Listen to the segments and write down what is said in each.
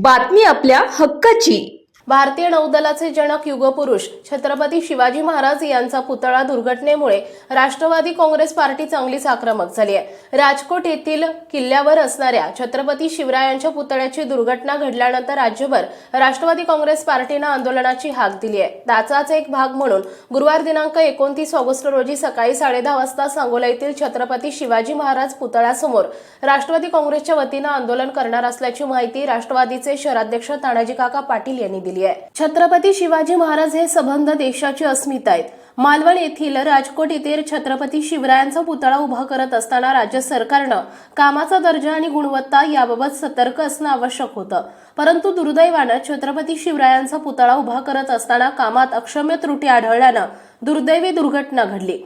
बातमी आपल्या हक्काची। भारतीय नौदलाचे जनक युगपुरुष छत्रपती शिवाजी महाराज यांचा पुतळा दुर्घटनेमुळे राष्ट्रवादी काँग्रेस पार्टी चांगलीच आक्रमक झाली आहे। राजकोट येथील किल्ल्यावर असणाऱ्या छत्रपती शिवरायांच्या पुतळ्याची दुर्घटना घडल्यानंतर राज्यभर राष्ट्रवादी काँग्रेस पार्टीने आंदोलनाची हाक दिली आहे। त्याचाच एक भाग म्हणून गुरुवार दिनांक 29 ऑगस्ट रोजी सकाळी 10:30 वाजता सांगोला येथील छत्रपती शिवाजी महाराज पुतळ्यासमोर राष्ट्रवादी काँग्रेसच्या वतीने आंदोलन करणार असल्याची माहिती राष्ट्रवादीचे शहराध्यक्ष तानाजी काका पाटील यांनी दिली। छत्रपती शिवाजी महाराज हे सबंध देशाची अस्मिता आहेत। मालवण येथील राजकोट येथे छत्रपती शिवरायांचा पुतळा उभा करत असताना राज्य सरकारनं कामाचा दर्जा आणि गुणवत्ता याबाबत सतर्क असणं आवश्यक होतं। परंतु दुर्दैवानं छत्रपती शिवरायांचा पुतळा उभा करत असताना कामात अक्षम्य त्रुटी आढळल्यानं दुर्दैवी दुर्घटना घडली।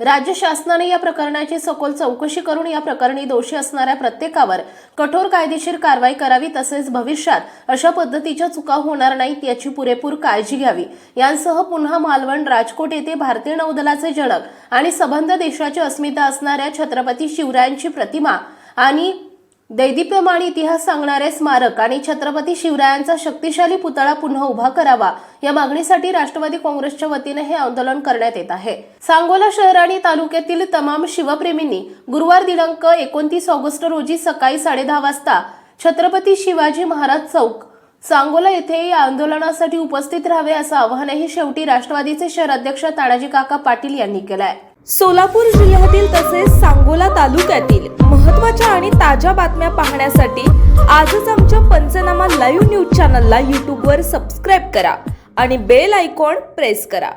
राज्य शासनाने या प्रकरणाची सखोल चौकशी करून या प्रकरणी दोषी असणाऱ्या प्रत्येकावर कठोर कायदेशीर कारवाई करावी, तसेच भविष्यात अशा पद्धतीच्या चुका होणार नाहीत याची पुरेपूर काळजी घ्यावी। यांसह पुन्हा मालवण राजकोट येथे भारतीय नौदलाचे जनक आणि सबंध देशाची अस्मिता असणाऱ्या छत्रपती शिवरायांची प्रतिमा आणि दैदिप्यमान इतिहास सांगणारे स्मारक आणि छत्रपती शिवरायांचा शक्तिशाली पुतळा पुन्हा उभा करावा या मागणीसाठी राष्ट्रवादी काँग्रेसच्या वतीने हे आंदोलन करण्यात येत आहे। सांगोला शहर आणि तालुक्यातील तमाम शिवप्रेमींनी गुरुवार दिनांक 29 ऑगस्ट रोजी सकाळी 10:30 वाजता छत्रपती शिवाजी महाराज चौक सांगोला येथे या आंदोलनासाठी उपस्थित राहावे असं आवाहनही शेवटी राष्ट्रवादीचे शहराध्यक्ष तानाजी काका पाटील यांनी केलं आहे। सोलापूर जिल्ह्यातील तसेच सांगोला तालुक्यातील महत्त्वाच्या आणि ताज्या बातम्या पाहण्यासाठी आजच आमच्या पंचनामा लाईव्ह न्यूज चॅनलला YouTube वर सबस्क्राइब करा आणि बेल आयकॉन प्रेस करा।